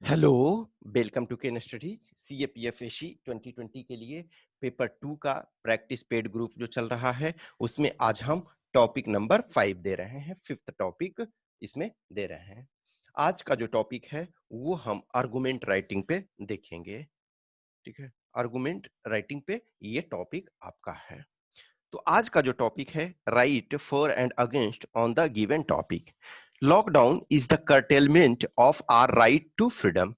Hello, welcome to Ken studies CAPF AC 2020 के लिए paper 2 का प्रैक्टिस पेड ग्रुप जो चल रहा है उसमें आज हम टॉपिक नंबर 5 दे रहे हैं। फिफ्थ टॉपिक इसमें दे रहे हैं। आज का जो टॉपिक है वो हम आर्गुमेंट राइटिंग पे देखेंगे। ठीक है, आर्गुमेंट राइटिंग पे ये टॉपिक आपका है। तो आज का जो टॉपिक है right for and against on the given topic. Lockdown is the curtailment of our right to freedom.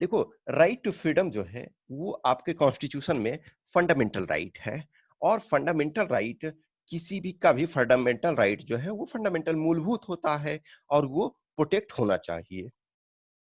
देखो, राइट टू फ्रीडम जो है वो आपके कॉन्स्टिट्यूशन में फंडामेंटल राइट है। और फंडामेंटल राइट किसी भी का भी फंडामेंटल राइट जो है वो फंडामेंटल मूलभूत होता है और वो प्रोटेक्ट होना चाहिए।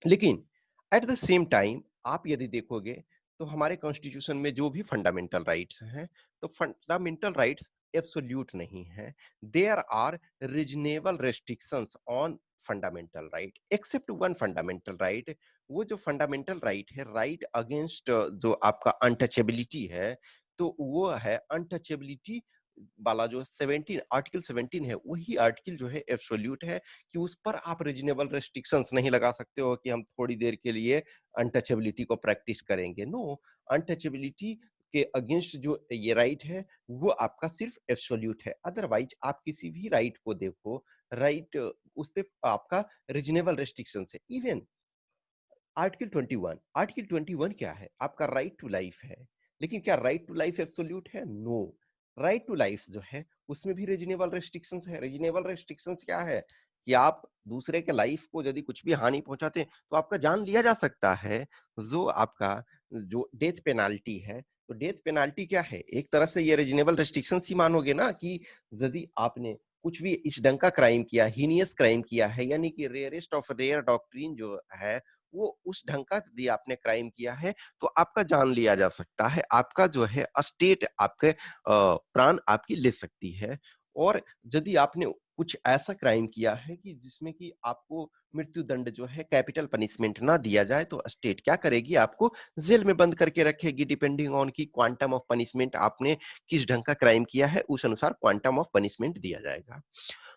लेकिन एट द सेम टाइम आप यदि देखोगे तो हमारे कॉन्स्टिट्यूशन में जो भी फंडामेंटल राइट्स हैं तो फंडामेंटल राइट्स एब्सोल्यूट नहीं है। There are reasonable restrictions on fundamental right except one fundamental right. वो जो फंडामेंटल राइट है, राइट अगेंस्ट जो आपका अनटचेबिलिटी है, तो वो है अनटचेबिलिटी वाला जो 17 आर्टिकल 17 है, वही आर्टिकल जो है एब्सोल्यूट है कि उस पर आप रीजनेबल रेस्ट्रिक्शंस नहीं लगा सकते हो कि हम थोड़ी देर के लिए अनटचेबिलिटी को प्रैक्टिस करेंगे। नो, अनटचेबिलिटी के अगेंस्ट जो ये राइट है वो आपका सिर्फ एब्सोल्यूट है। अदरवाइज आप किसी भी राइट को देखो, राइट उस पे आपका रीजनेबल रेस्ट्रिक्शंस है। इवन आर्टिकल 21 क्या है? आपका राइट टू लाइफ है। लेकिन क्या राइट टू लाइफ एब्सोल्यूट है? नो। राइट टू लाइफ जो है उसमें भी रीजनेबल रेस्ट्रिक्शंस है। रीजनेबल रेस्ट्रिक्शंस क्या है कि आप दूसरे के लाइफ को यदि कुछ भी हानि पहुंचाते हैं तो आपका जान लिया जा सकता है। जो आपका जो डेथ पेनाल्टी है, तो डेथ पेनाल्टी क्या है? एक तरह से ये रीजनेबल रेस्ट्रिक्शंस ही मानोगे ना कि यदि आपने कुछ भी इस ढंग का क्राइम किया, हीनियस क्राइम किया है, यानी कि रेयरेस्ट ऑफ रेयर डॉक्ट्रिन जो है वो उस ढंग का यदि आपने क्राइम किया है तो आपका जान लिया जा सकता है। आपका जो है स्टेट आपके प्राण आपकी ले सकती है। और यदि आपने कुछ ऐसा क्राइम किया है कि जिसमें कि आपको मृत्यु दंड जो है, कैपिटल पनिशमेंट ना दिया जाए, तो स्टेट क्या करेगी? आपको जेल में बंद करके रखेगी। डिपेंडिंग ऑन की क्वांटम ऑफ पनिशमेंट आपने किस ढंग का क्राइम किया है उस अनुसार क्वांटम ऑफ पनिशमेंट दिया जाएगा।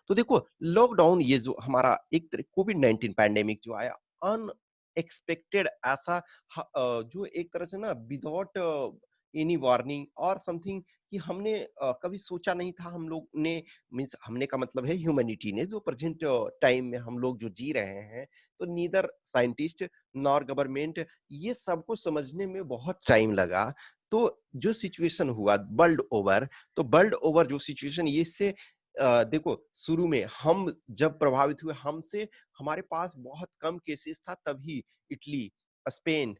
तो देखो, लॉकडाउन ये जो हमारा एक तरह कोविड-19 पैंडेमिक जो आया, अनएक्सपेक्टेड ऐसा जो एक तरह से ना विदाउट एनी वार्निंग और समथिंग कि हमने कभी सोचा नहीं था। हम लोग ने, मीन्स हमने का मतलब है ह्यूमैनिटी ने, जो प्रेजेंट टाइम में हम लोग जो जी रहे हैं, तो नीदर साइंटिस्ट नॉर गवर्नमेंट ये सबको समझने में बहुत टाइम लगा। तो जो सिचुएशन हुआ वर्ल्ड ओवर, तो वर्ल्ड ओवर जो सिचुएशन ये इससे देखो, शुरू में हम जब प्रभावित हुए, हमसे हमारे पास बहुत कम केसेस था, तभी इटली, स्पेन,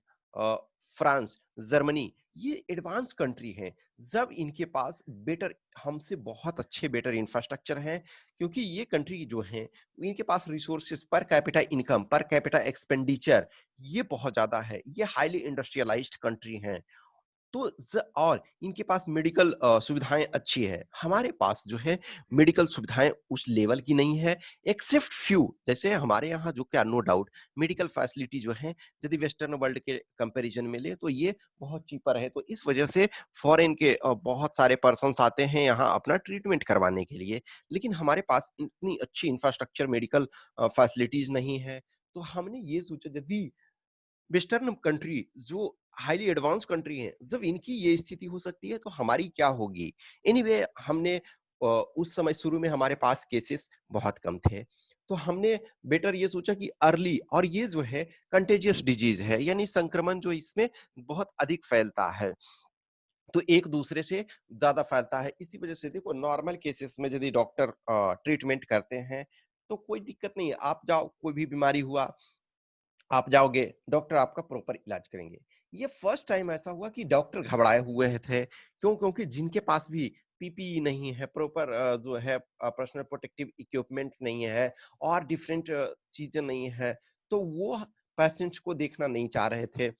फ्रांस, जर्मनी ये एडवांस कंट्री हैं। जब इनके पास बेटर, हमसे बहुत अच्छे बेटर इंफ्रास्ट्रक्चर हैं, क्योंकि ये कंट्री जो हैं इनके पास resources, per capita income, per capita expenditure ये बहुत ज्यादा है। ये हाईली इंडस्ट्रियलाइज्ड कंट्री हैं। तो और इनके पास मेडिकल सुविधाएं अच्छी है। हमारे पास जो है मेडिकल सुविधाएं उस लेवल की नहीं है, एक्सेप्ट फ्यू। जैसे हमारे यहाँ जो, क्या नो डाउट मेडिकल फैसिलिटी जो है यदि वेस्टर्न वर्ल्ड के कंपैरिजन में ले तो ये बहुत चीपर है। तो इस वजह से फॉरेन के बहुत सारे पर्सन्स आते हैं यहाँ अपना ट्रीटमेंट करवाने के लिए। लेकिन हमारे पास इतनी अच्छी इंफ्रास्ट्रक्चर, मेडिकल फैसिलिटीज नहीं है। तो हमने ये सोचा यदि वेस्टर्न कंट्री जो हाईली एडवांस कंट्री हैं, जब इनकी ये स्थिति हो सकती है तो हमारी क्या होगी? एनीवे हमने उस समय शुरू में हमारे पास केसेस बहुत कम थे, तो हमने बेटर ये सोचा कि अर्ली, और ये जो है कंटेजियस डिजीज है, यानी संक्रमण जो इसमें बहुत अधिक फैलता है, तो एक दूसरे से ज्यादा फैलता है। इसी वजह से देखो, नॉर्मल केसेस में यदि डॉक्टर ट्रीटमेंट करते हैं तो कोई दिक्कत नहीं है। आप जाओ, कोई भी बीमारी हुआ, आप जाओगे, डॉक्टर आपका प्रॉपर इलाज करेंगे। ये फर्स्ट टाइम ऐसा हुआ कि डॉक्टर घबराए हुए थे। क्यों? क्योंकि जिनके पास भी पीपीई नहीं है, प्रॉपर जो है पर्सनल प्रोटेक्टिव इक्विपमेंट नहीं है और डिफरेंट चीजें नहीं है, तो वो पेशेंट्स को देखना नहीं चाह रहे थे।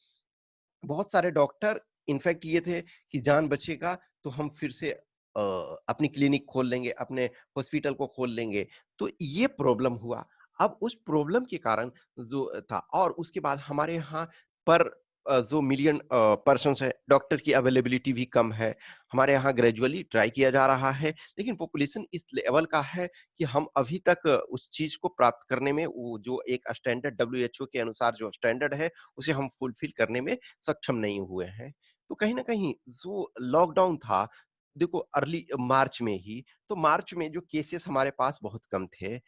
बहुत सारे डॉक्टर इनफैक्ट ये थे कि जान बचेगा तो हम फिर से अपनी क्लिनिक खोल लेंगे, अपने हॉस्पिटल को खोल लेंगे। तो ये प्रॉब्लम हुआ। अब उस प्रॉब्लम के कारण जो था, और उसके बाद हमारे यहाँ पर जो मिलियन पर्सन है, डॉक्टर की अवेलेबिलिटी भी कम है। हमारे यहाँ ग्रेजुअली ट्राई किया जा रहा है, लेकिन पॉपुलेशन इस लेवल का है कि हम अभी तक उस चीज को प्राप्त करने में, वो जो एक स्टैंडर्ड डब्ल्यूएचओ के अनुसार जो स्टैंडर्ड है, उसे हम फुलफिल करने में सक्षम नहीं हुए हैं। तो कहीं ना कहीं जो लॉकडाउन था, देखो अर्ली मार्च में ही, तो मार्च में जो केसेस हमारे पास बहुत कम थे,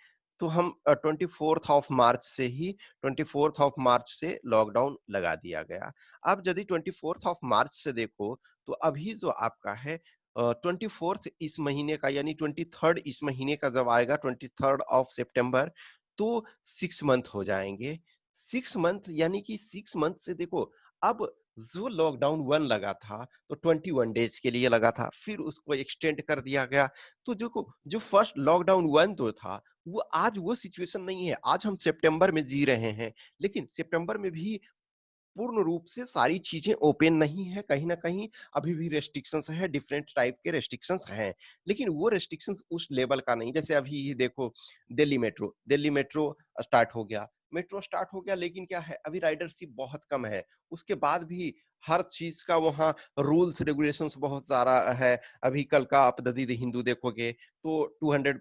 तो हम 24 मार्च से ही 24 मार्च से लॉकडाउन लगा दिया गया। अब यदि 24 मार्च से देखो, तो अभी जो आपका है 24 इस महीने का, यानी 23 इस महीने का जब आएगा, 23 तो 6 मंथ हो जाएंगे। 6 मंथ यानी कि 6 मंथ से देखो, अब जो लॉकडाउन 1 लगा था तो 21 डेज के लिए लगा था, फिर उसको एक्सटेंड कर दिया गया। तो जो फर्स्ट लॉकडाउन 1 जो था, वो आज वो सिचुएशन नहीं है। आज हम सितंबर में जी रहे हैं, लेकिन सितंबर में भी पूर्ण रूप से सारी चीजें ओपन नहीं है, कहीं ना कहीं अभी भी रेस्ट्रिक्शंस है, डिफरेंट टाइप के रेस्ट्रिक्शंस हैं, लेकिन वो रेस्ट्रिक्शंस उस लेवल का नहीं। जैसे अभी ये देखो, दिल्ली मेट्रो स्टार्ट हो गया, मेट्रो स्टार्ट हो गया, लेकिन क्या है, अभी राइडरशिप बहुत कम है। उसके बाद भी हर चीज का वहाँ रूल्स रेगुलेशंस बहुत सारा है। अभी कल का आप ददीद हिंदू देखोगे तो 200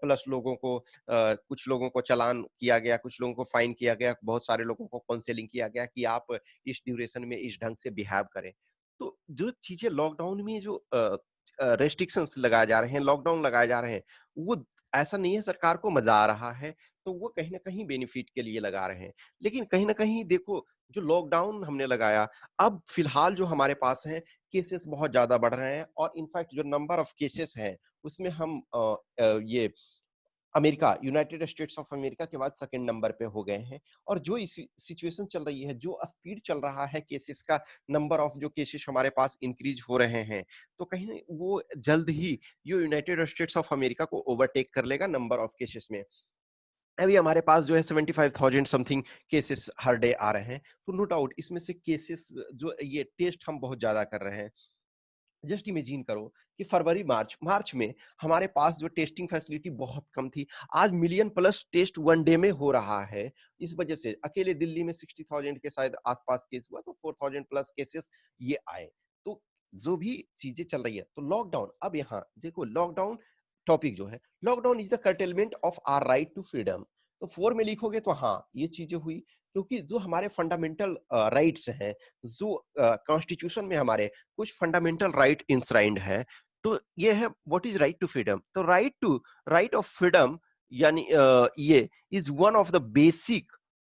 प्लस लोगों को, कुछ लोगों को चालान किया गया, कुछ लोगों को फाइन किया गया, बहुत सारे लोगों को काउंसलिंग किया गया कि आप इस ड्यूरेशन में इस ढंग से बिहेव करें। तो जो चीजें लॉकडाउन में जो रेस्ट्रिक्शंस लगाए जा रहे हैं, लॉकडाउन लगाए जा रहे हैं, वो ऐसा नहीं है सरकार को मजा आ रहा है, तो वो कहीं ना कहीं बेनिफिट के लिए लगा रहे हैं। लेकिन कहीं ना कहीं देखो, जो लॉकडाउन हमने लगाया, अब फिलहाल जो हमारे पास है, केसेस बहुत ज्यादा बढ़ रहे हैं, और इनफैक्ट जो नंबर ऑफ केसेस हैं, उसमें हम ये America, United states of America के बाद सेकंड नंबर पे हो गए हैं। और जो इस सिचुएशन चल रही है, जो स्पीड चल रहा है केसेस का, नंबर ऑफ जो केसेस हमारे पास इंक्रीज हो रहे हैं, तो कहीं ना वो जल्द ही ये यूनाइटेड स्टेट्स ऑफ अमेरिका को ओवरटेक कर लेगा नंबर ऑफ केसेस में। अभी हमारे पास जो है 75,000 समथिंग केसेस हर डे आ रहे हैं, तो नो डाउट इसमें से केसेस, जो ये टेस्ट हम बहुत ज्यादा कर रहे हैं। जस्ट इमेजिन करो कि फरवरी मार्च मार्च में हमारे पास जो टेस्टिंग फैसिलिटी बहुत कम थी, आज मिलियन प्लस टेस्ट 1 डे में हो रहा है। इस वजह से अकेले दिल्ली में 60,000 के शायद आसपास केस हुआ, तो 4,000 प्लस केसेस ये आए। तो जो भी चीजें चल रही है, तो लॉकडाउन, अब यहाँ देखो, लॉकडाउन टॉपिक जो है, lockdown is the curtailment of our right to freedom. तो 4 में लिखोगे तो हाँ, ये चीजें हुई, क्योंकि जो हमारे फंडामेंटल राइट्स हैं, जो कॉन्स्टिट्यूशन में हमारे कुछ फंडामेंटल राइट इंश्राइंड है, तो ये है what is right to freedom. तो राइट ऑफ फ्रीडम, यानी ये is one of the basic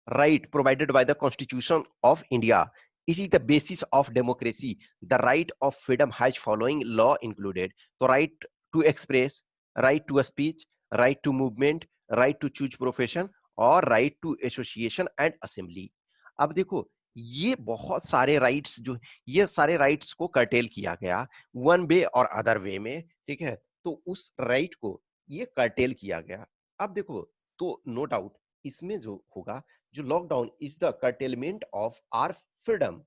right provided by the Constitution of India. It is the basis of democracy. The right of freedom has following law included. So right to express, right to a speech, right to movement, right to choose profession और right to association and assembly. अब देखो, ये बहुत सारे rights जो, ये सारे rights को कर्टेल किया गया वन वे और अदर वे में, ठीक है। तो उस राइट को ये कर्टेल किया गया। अब देखो, तो नो डाउट इसमें जो होगा, जो lockdown is the curtailment of our freedom.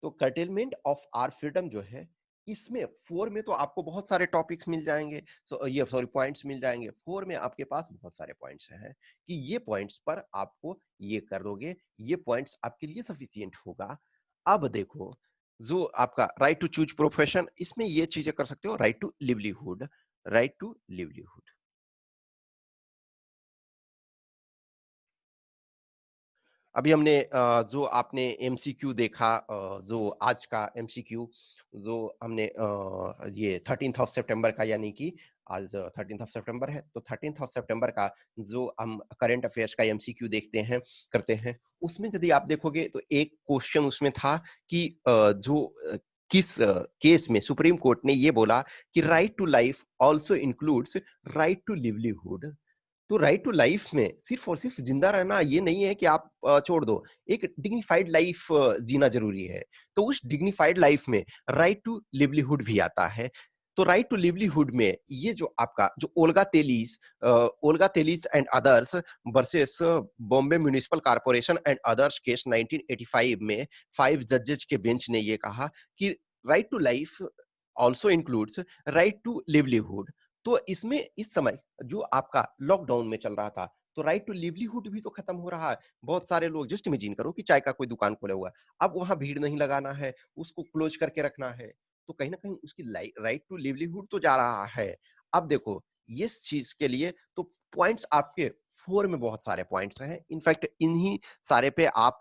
तो कर्टेलमेंट ऑफ आर फ्रीडम जो है, इसमें 4 में तो आपको बहुत सारे टॉपिक्स मिल जाएंगे, ये सॉरी पॉइंट्स मिल जाएंगे। 4 में आपके पास बहुत सारे पॉइंट्स हैं कि ये पॉइंट्स पर आपको ये कर लोगे, ये पॉइंट्स आपके लिए सफिशियंट होगा। अब देखो, जो आपका राइट टू चूज प्रोफेशन, इसमें ये चीजें कर सकते हो, right to livelihood, right to livelihood. अभी हमने जो आपने एमसीक्यू देखा, जो आज का एमसीक्यू जो हमने ये 13th ऑफ सितंबर का, यानी कि आज 13th ऑफ सितंबर है, तो 13th ऑफ सितंबर का जो हम करंट अफेयर्स का एमसीक्यू देखते हैं, करते हैं, उसमें यदि आप देखोगे तो एक क्वेश्चन उसमें था कि किस केस में सुप्रीम कोर्ट ने ये बोला कि right to life also includes right to livelihood. तो राइट टू लाइफ में सिर्फ और सिर्फ जिंदा रहना ये नहीं है कि आप छोड़ दो, एक डिग्निफाइड लाइफ जीना जरूरी है। तो उस डिग्निफाइड लाइफ में राइट टू लिवलीहुड भी आता है। तो राइट टू लिवलीहुड में ये जो आपका जो Olga Tellis and others versus Bombay municipal corporation and others case 1985 में 5 जजेज के बेंच ने ये कहा कि right to life also includes right to livelihood. तो इसमें इस समय जो आपका लॉकडाउन में चल रहा था, तो राइट टू लिवलीहुड भी तो खत्म हो रहा है। बहुत सारे लोग जस्ट इमेजिन करो कि चाय का कोई दुकान खोला हुआ है, अब वहाँ भीड़ नहीं लगाना है, उसको क्लोज़ करके रखना है, तो कहीं न कहीं उसकी राइट टू लिवलीहुड तो जा रहा है। अब देखो, इस चीज़ के लिए तो पॉइंट्स आपके 4 में बहुत सारे पॉइंट्स हैं। इनफैक्ट इन्हीं सारे पे आप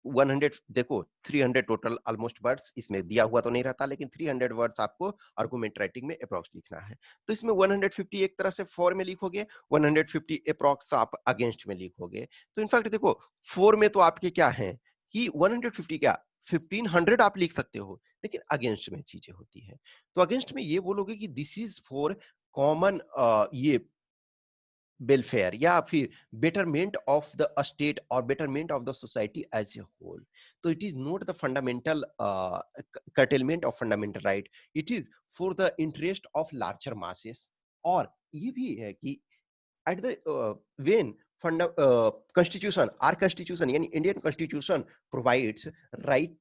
100 देखो 300 टोटल ऑलमोस्ट वर्ड्स इसमें दिया हुआ तो नहीं रहता, लेकिन 300 वर्ड्स आपको आर्गुमेंट राइटिंग में अप्रॉक्स लिखना है। तो इसमें 150 एक तरह से फॉर में लिखोगे, 150 अप्रॉक्स आप अगेंस्ट में लिखोगे। तो इनफैक्ट देखो, फॉर में तो आपके क्या है कि 150 क्या 1500 आप लिख सकते हो, लेकिन अगेंस्ट में चीजें होती है। तो अगेंस्ट में ये बोलोगे कि दिस इज फॉर कॉमन ये वेलफेयर या फिर betterment of the state or betterment of the society as a whole. So it is not the fundamental curtailment of fundamental right, it is for the interest of larger masses. और ये भी है कि at the when constitution, our constitution यानी Indian constitution provides right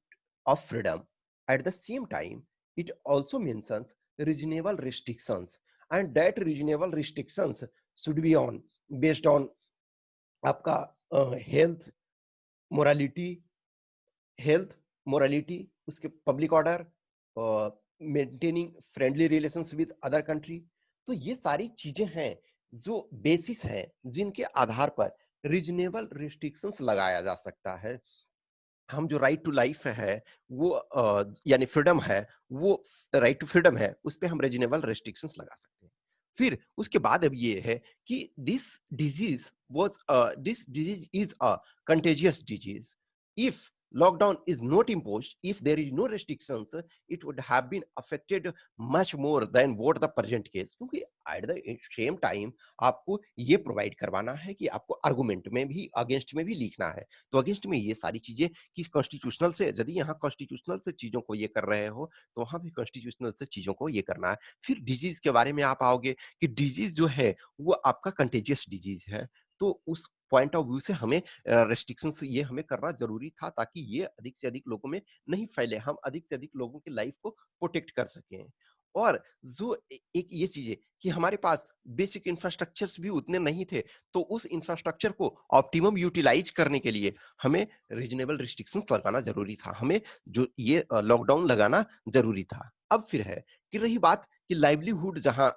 of freedom, at the same time it also mentions reasonable restrictions, and that reasonable restrictions should be on based on आपका health morality, health morality, उसके public order, maintaining friendly relations with other country. तो ये सारी चीजें हैं जो basis हैं जिनके आधार पर रीजनेबल रिस्ट्रिक्शंस लगाया जा सकता है। हम जो राइट टू लाइफ है वो यानी फ्रीडम है, वो राइट टू फ्रीडम है, उस पे हम रीजनेबल रेस्ट्रिक्शंस लगा सकते हैं। फिर उसके बाद अब ये है कि this disease is a contagious disease. If lockdown is not imposed, if there is no restrictions, it would have been affected much more than what the present case, क्योंकि at the same time आपको ये provide करवाना है कि आपको argument में भी against में भी लिखना है। तो अगेंस्ट में ये सारी चीजें कि कॉन्स्टिट्यूशनल से, यदि यहाँ कॉन्स्टिट्यूशनल से चीजों को ये कर रहे हो तो वहां भी कॉन्स्टिट्यूशनल से चीजों को ये करना है। फिर डिजीज के बारे में आप आओगे कि डिजीज जो है वो आपका कंटेजियस डिजीज है, तो उस पॉइंट ऑफ व्यू से हमें रेस्ट्रिक्शंस ये हमें करना जरूरी था ताकि ये अधिक से अधिक लोगों में नहीं फैले, हम अधिक से अधिक लोगों की लाइफ को प्रोटेक्ट कर सकें। और जो एक ये चीज है कि हमारे पास बेसिक इंफ्रास्ट्रक्चर्स भी उतने नहीं थे, तो उस इंफ्रास्ट्रक्चर को ऑप्टिमम यूटिलाइज करने के लिए हमें रीजनेबल रिस्ट्रिक्शंस लगाना जरूरी था, हमें जो ये लॉकडाउन लगाना जरूरी था। अब फिर है कि रही बात कि लाइवलीहुड जहां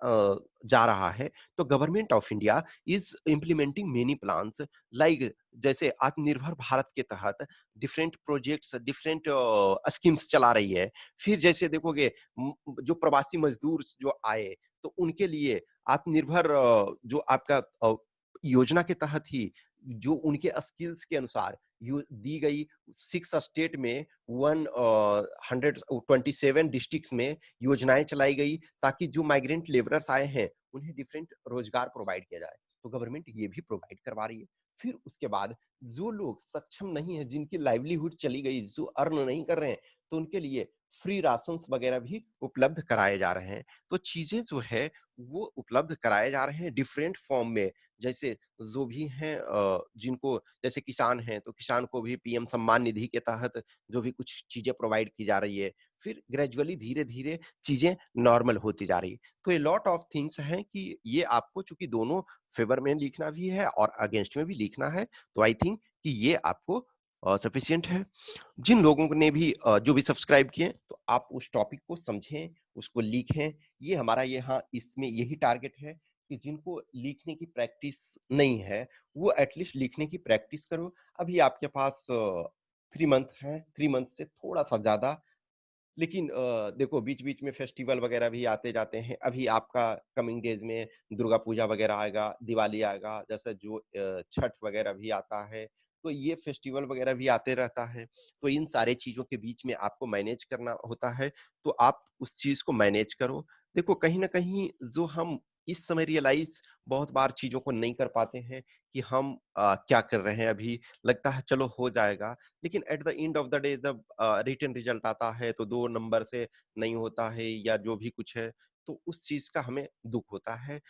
जा रहा है, तो government of India is implementing many plans, like जैसे आत्मनिर्भर भारत के तहत डिफरेंट प्रोजेक्ट्स, डिफरेंट स्कीम्स चला रही है। फिर जैसे देखोगे जो प्रवासी मजदूर जो आए तो उनके लिए आत्मनिर्भर जो आपका योजना के तहत ही जो उनके स्किल्स के अनुसार दी गई 6 स्टेट में 127 डिस्ट्रिक्ट्स में योजनाएं चलाई गई ताकि जो माइग्रेंट लेबरर्स आए हैं उन्हें डिफरेंट रोजगार प्रोवाइड किया जाए। तो गवर्नमेंट ये भी प्रोवाइड करवा रही है। फिर उसके बाद जो लोग सक्षम नहीं है, जिनकी लाइवलीहुड चली गई, जो अर्न नहीं कर रहे हैं, तो उनके लिए फ्री राशंस वगैरह भी उपलब्ध कराए जा रहे हैं। तो चीजें जो है वो उपलब्ध कराए जा रहे हैं डिफरेंट फॉर्म में। जैसे जो भी हैं जिनको जैसे किसान हैं तो किसान को भी पीएम सम्मान निधि के तहत जो भी कुछ चीजें प्रोवाइड की जा रही है। फिर ग्रेजुअली धीरे धीरे चीजें नॉर्मल होती जा रही है। तो ये लॉट ऑफ थिंग्स हैं कि ये आपको चूंकि दोनों फेवर में लिखना भी है और अगेंस्ट में भी लिखना है, तो आई थिंक कि ये आपको सफिशियंट है। जिन लोगों ने भी जो भी सब्सक्राइब किए, तो आप उस टॉपिक को समझें, उसको लिखें। ये हमारा यहाँ इसमें यही टारगेट है कि जिनको लिखने की प्रैक्टिस नहीं है वो एटलीस्ट लिखने की प्रैक्टिस करो। अभी आपके पास 3 मंथ है, 3 मंथ से थोड़ा सा ज्यादा, लेकिन देखो बीच-बीच में फेस्टिवल वगैरह भी आते जाते हैं। अभी आपका कमिंग डेज़ में दुर्गा पूजा वगैरह आएगा, दिवाली आएगा, जैसे जो छठ वगैरह भी आता है, तो ये फेस्टिवल वगैरह भी आते रहता है। तो इन सारे चीज़ों के बीच में आपको मैनेज करना होता है, तो आप उस चीज़ को मैनेज करो। देखो कहीं न कहीं जो हम इस समय रियलाइज़ बहुत बार चीज़ों को नहीं कर पाते हैं कि हम क्या कर रहे हैं अभी, लगता है चलो हो जाएगा। लेकिन at the end of the day जब रिटन रिजल्ट आता है तो 2 नंबर से नहीं होता है या जो भी कुछ है, तो उस चीज़ का हमें दुःख होता है।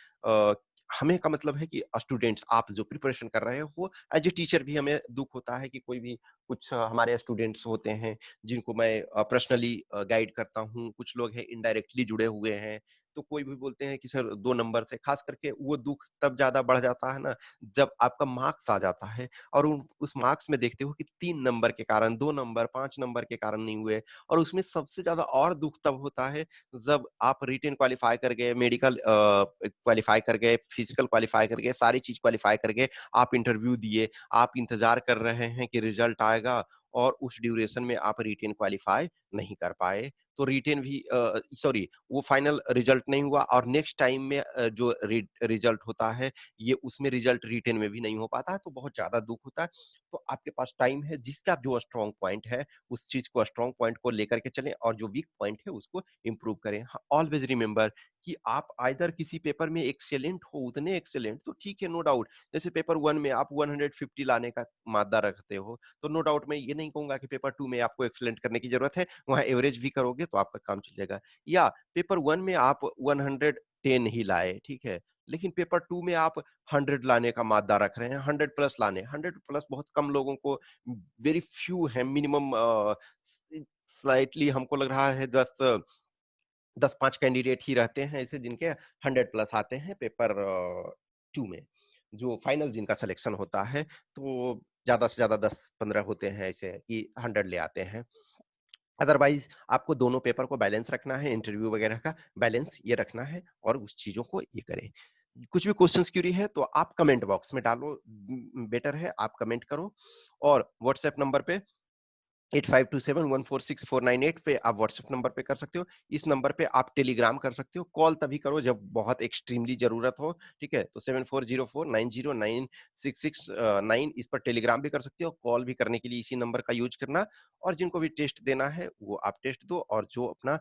हमें का मतलब है कि स्टूडेंट्स आप जो प्रिपरेशन कर रहे हो, एज़ ए टीचर भी हमें दुःख होता है कि कोई भी कुछ हमारे स्टूडेंट्स होते हैं जिनको मैं पर्सनली गाइड करता हूँ, कुछ लोग हैं इनडायरेक्टली जुड़े हुए हैं, तो कोई भी बोलते हैं कि सर 2 नंबर से, खास करके वो दुःख तब ज़्यादा बढ़ जाता है ना, जब आपका मार्क्स आ जाता है और उस मार्क्स में देखते हो कि 3 नंबर के कारण, 2 नंबर, 5 नंबर के कारण नहीं हुए, और उसमें सबसे ज़्यादा और दुःख तब होता है जब आप रिटेन क्वालीफाई कर गए, मेडिकल क्वालीफाई कर गए, फिजिकल क्वालीफाई कर गए, सारी चीज़ क्वालीफाई कर गए, आप इंटरव्यू दिए, आप इंतज़ार कर रहे हैं कि रिजल्ट आएगा और उस ड्यूरेशन में आप रिटेन क्वालीफाई नहीं कर पाए। तो रिटेन भी सॉरी, वो फाइनल रिजल्ट नहीं हुआ और नेक्स्ट टाइम में जो रिजल्ट होता है, ये उसमें रिजल्ट रिटेन में भी नहीं हो पाता है, तो बहुत ज़्यादा दुःख होता है। तो आपके पास टाइम है, जिसका जो स्ट्रॉन्ग पॉइंट है, उस चीज़ को स्ट्रॉन्ग पॉइंट को लेकर के चलें और जो वीक पॉइंट है उसको इम्प्रूव करें। हाँ, ऑलवेज़ रिमेंबर कि आप आइदर किसी पेपर में एक्सीलेंट हो, उतने एक्सीलेंट तो ठीक है, नो डाउट। जैसे पेपर 1 में आप 150 लाने का मादा रखते हो, तो नो डाउट मैं ये नहीं कहूँगा कि पेपर 2 में आपको एक्सीलेंट करने की ज़रूरत है, वहाँ एवरेज भी करोगे तो आपका काम चलेगा। या पेपर 1 में आप 110 ही लाए, ठीक है? लेकिन पेपर 2 में आप 100 लाने का मादा रख रहे हैं, 100 प्लस लाने, 100 प्लस बहुत कम लोगों को, वेरी फ्यू हैं, मिनिमम स्लाइटली हमको लग रहा है 10-5 कैंडिडेट ही रहते हैं ऐसे जिनके 100 प्लस आते हैं पेपर 2 में, जो फाइनल जिनका सिलेक्शन होता है, तो ज़्यादा से ज़्यादा 10-15 होते हैं ऐसे कि 100 ले आते हैं। अदरवाइज़ आपको दोनों पेपर को बैलेंस रखना है, इंटरव्यू वगैरह का बैलेंस ये रखना है और उस चीज़ों को ये करें। कुछ भी क्वेश्चन्स क्वेरी है तो आप कमेंट बॉक्स में डालो, बेटर है आप कमेंट करो, और व्हाट्सएप नंबर पे 8527146498 पे आप व्हाट्सएप नंबर पे कर सकते हो। इस नंबर पे आप टेलीग्राम कर सकते हो। कॉल तभी करो जब बहुत एक्सट्रीमली ज़रूरत हो, ठीक है? तो 7404909669 इस पर टेलीग्राम भी कर सकते हो, कॉल भी करने के लिए इसी नंबर का यूज़ करना, और जिनको भी टेस्ट देना है, वो आप टेस्ट दो, और जो अपना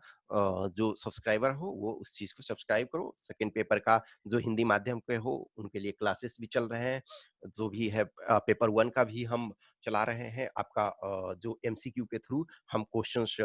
जो सब्सक्राइबर हो, वो उस चीज़ को सब्सक्राइब करो। सेकंड पेपर का जो हिंदी माध्यम के हो, उनके लिए क्लासेस भी चल रहे हैं। जो भी है पेपर 1 का भी हम चला रहे हैं, आपका जो एमसीक्यू के थ्रू हम क्वेश्चंस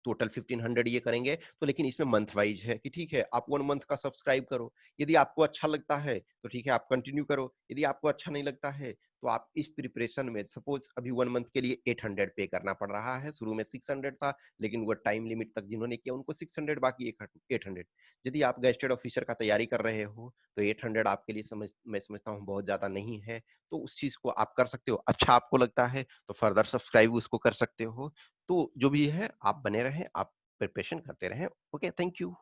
टोटल 1500 ये करेंगे, तो लेकिन इसमें मंथ वाइज है कि ठीक है, आप 1 मंथ का सब्सक्राइब करो। यदि आपको अच्छा लगता है तो ठीक है, आप कंटिन्यू करो। यदि आपको अच्छा नहीं लगता है तो आप इस प्रिपरेशन में सपोज अभी 1 मंथ के लिए 800 पे करना पड़ रहा है। शुरू में 600 था, लेकिन वो टाइम लिमिट तक जिन्होंने किया उनको 600, बाकी 800। यदि आप गेस्टेड ऑफिसर का तैयारी कर रहे हो तो 800 आपके लिए मैं समझता हूँ बहुत ज्यादा नहीं है। तो उस चीज को आप कर सकते हो। अच्छा आपको लगता है तो फर्दर सब्सक्राइब उसको कर सकते हो। तो जो भी है आप बने रहें, आप प्रिपरेशन करते रहें। Okay, thank you.